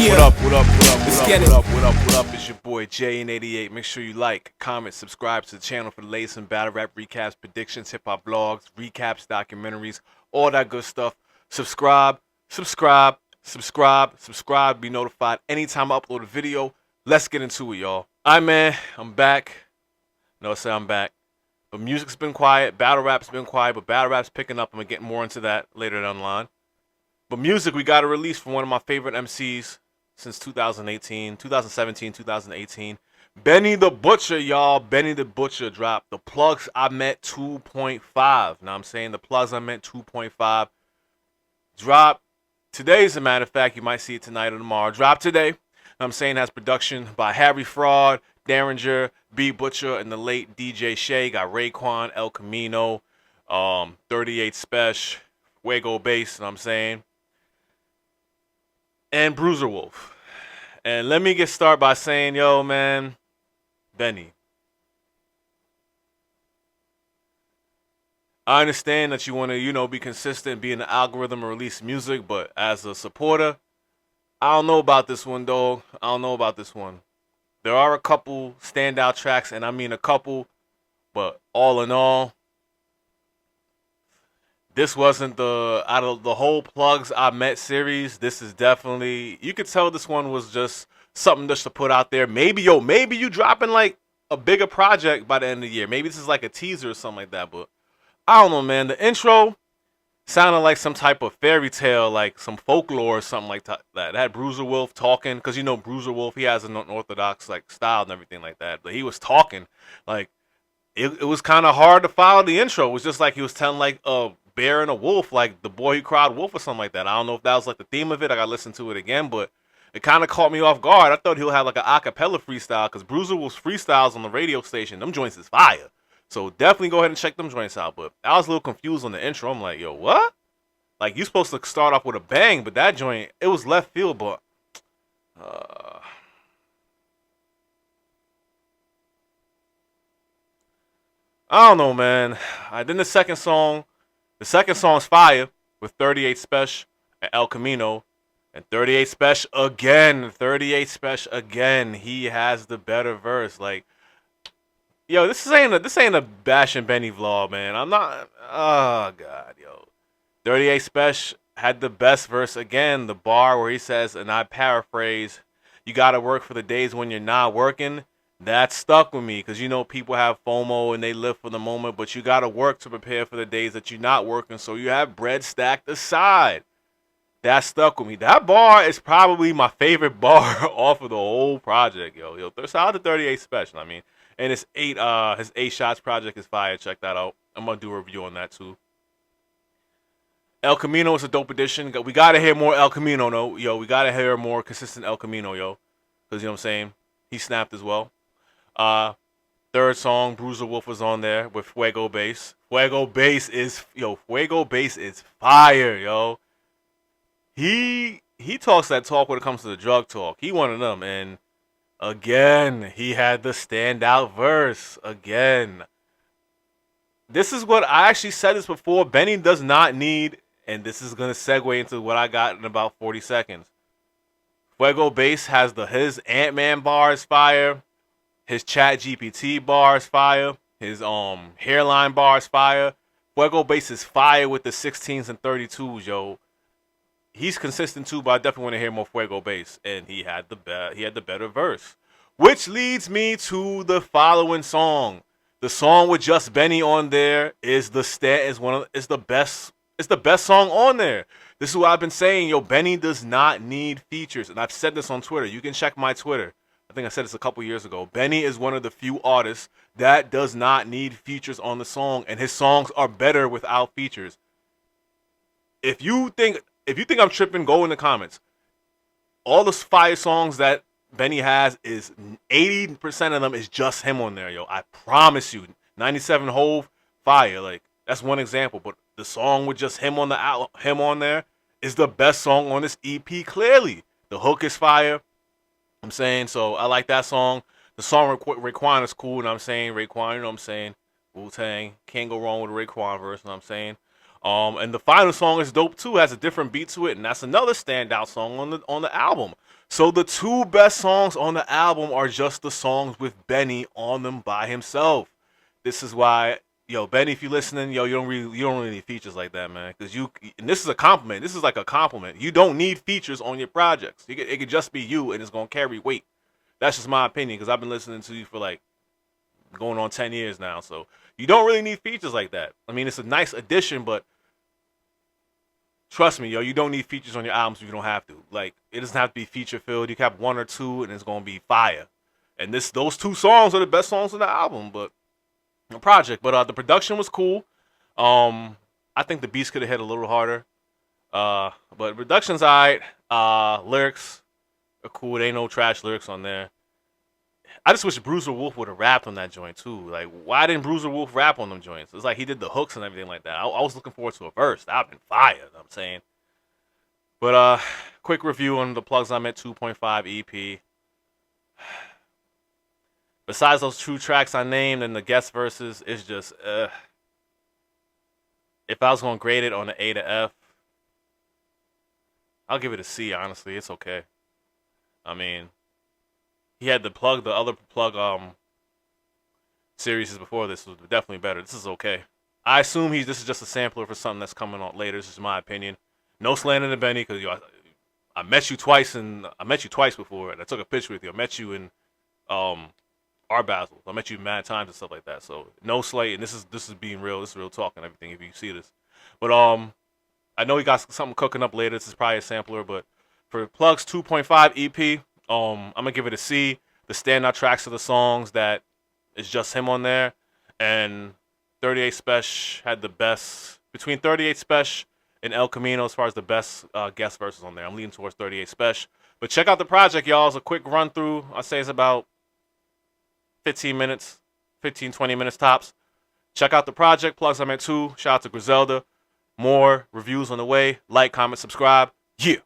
Yeah. What up, what up, what up, Let's what get up, it. what up, what up, what up? It's your boy J88. Make sure you like, comment, subscribe to the channel for the latest in battle rap recaps, predictions, hip hop vlogs, recaps, documentaries, all that good stuff. Subscribe, subscribe, subscribe, subscribe. Be notified anytime I upload a video. Let's get into it, y'all. Alright, man, I'm back. No, I say I'm back. But music's been quiet, battle rap's been quiet, but battle rap's picking up. I'm gonna get more into that later down the line. But music, we got a release from one of my favorite MCs since 2018, 2017, 2018. Benny the Butcher, y'all. Benny the Butcher dropped The Plugs I Met 2.5. Now I'm saying The Plugs I Met 2.5. Drop today, as a matter of fact. You might see it tonight or tomorrow. Drop today. I'm saying has production by Harry Fraud, Derringer, B Butcher, and the late DJ Shay. Got Raekwon, El Camino, 38 Special, Fuego Bass, you know what I'm saying, and Bruiser Wolf. And let me get started by saying, yo, man, Benny, I understand that you want to, be consistent, be in the algorithm, and release music, but as a supporter, I don't know about this one, dog. I don't know about this one. There are a couple standout tracks, and I mean a couple, but all in all, this wasn't out of the whole Plugs I Met series, this is definitely, you could tell this one was just something just to put out there. Maybe you dropping like a bigger project by the end of the year. Maybe this is like a teaser or something like that, but I don't know, man. The intro sounded like some type of fairy tale, like some folklore or something like that. That had Bruiser Wolf talking, because Bruiser Wolf, he has an unorthodox like style and everything like that, but he was talking like it was kind of hard to follow the intro. It was just like he was telling like a bear and a wolf, like the boy who cried wolf or something like that. I don't know if that was like the theme of it. I gotta listen to it again, but it kind of caught me off guard. I thought he'll have like an acapella freestyle, because Bruiser Wolf's freestyles on the radio station, them joints is fire. So definitely go ahead and check them joints out. But I was a little confused on the intro. I'm like, yo, what? Like, you supposed to start off with a bang, but that joint, it was left field, but I don't know, man. Then the second song's fire with 38 Special and El Camino. And 38 Special again. 38 Special again. He has the better verse. Like, yo, this ain't a Bash and Benny vlog, man. I'm not. Oh God, yo. 38 Special had the best verse again. The bar where he says, and I paraphrase, "You gotta work for the days when you're not working." That stuck with me, because people have FOMO and they live for the moment, but you gotta work to prepare for the days that you're not working, so you have bread stacked aside. That stuck with me. That bar is probably my favorite bar off of the whole project, yo. Shout out to 38 Special. I mean, and his eight shots project is fire. Check that out. I'm gonna do a review on that too. El Camino is a dope addition. We gotta hear more El Camino, no, yo. We gotta hear more consistent El Camino, yo. Because what I'm saying, he snapped as well. Third song, Bruiser Wolf was on there with Fuego Bass. Fuego Bass is fire, yo. He talks that talk when it comes to the drug talk. He one of them, and again, he had the standout verse. Again, this is what I actually said this before. Benny does not need, and this is gonna segue into what I got in about 40 seconds. Fuego Bass has his Ant-Man bar is fire. His Chat GPT bar is fire. His hairline bar is fire. Fuego Bass is fire with the 16s and 32s, yo. He's consistent too, but I definitely want to hear more Fuego Bass, and he had the better verse, which leads me to the following song. The song with just Benny on there is the best song on there. This is what I've been saying, yo. Benny does not need features, and I've said this on Twitter. You can check my Twitter. I think I said this a couple years ago. Benny is one of the few artists that does not need features on the song, and his songs are better without features. If you think I'm tripping, go in the comments. All the fire songs that Benny has is 80% of them is just him on there, yo. I promise you. 97 Hove, fire. Like, that's one example. But the song with just him on there is the best song on this EP, clearly. The hook is fire. I'm saying, so I like that song. The song Raekwon is cool, and I'm saying Raekwon, Wu-Tang, can't go wrong with a Raekwon verse, and I'm saying. And the final song is dope too. Has a different beat to it, and that's another standout song on the album. So the two best songs on the album are just the songs with Benny on them by himself. This is why, yo, Benny, if you're listening, yo, you don't really need features like that, man. Because and this is a compliment. This is like a compliment. You don't need features on your projects. It could just be you, and it's gonna carry weight. That's just my opinion, because I've been listening to you for like going on 10 years now. So you don't really need features like that. I mean, it's a nice addition, but trust me, yo, you don't need features on your albums if you don't have to. Like, it doesn't have to be feature filled. You can have one or two, and it's gonna be fire. And those two songs are the best songs on the album, but the project. But the production was cool. I think the beats could have hit a little harder. But production's alright. Lyrics are cool. There ain't no trash lyrics on there. I just wish Bruiser Wolf would have rapped on that joint too. Like, why didn't Bruiser Wolf rap on them joints? It's like he did the hooks and everything like that. I was looking forward to a verse. That would have been fire, you know what I'm saying. But quick review on the Plugs I'm at 2.5 EP. Besides those two tracks I named and the guest verses, it's just if I was gonna grade it on an A to F, I'll give it a C. Honestly, it's okay. I mean, he had the other plug series before this was definitely better. This is okay. I assume this is just a sampler for something that's coming on later. This is my opinion. No slandering to Benny, because I met you twice before, and I took a picture with you. I met you in Art Basel. I met you mad times and stuff like that. So no slate, and this is being real. This is real talk and everything. If you see this, but I know he got something cooking up later. This is probably a sampler, but for Plugs 2.5 EP. I'm gonna give it a C. The standout tracks are the songs that is just him on there, and 38 Special had the best between 38 Special and El Camino as far as the best guest verses on there. I'm leaning towards 38 Special, but check out the project, y'all. It's a quick run through. I say it's about 15 minutes, 20 minutes tops. Check out the project. Plugs I'm at 2. Shout out to Griselda. More reviews on the way. Like, comment, subscribe. Yeah.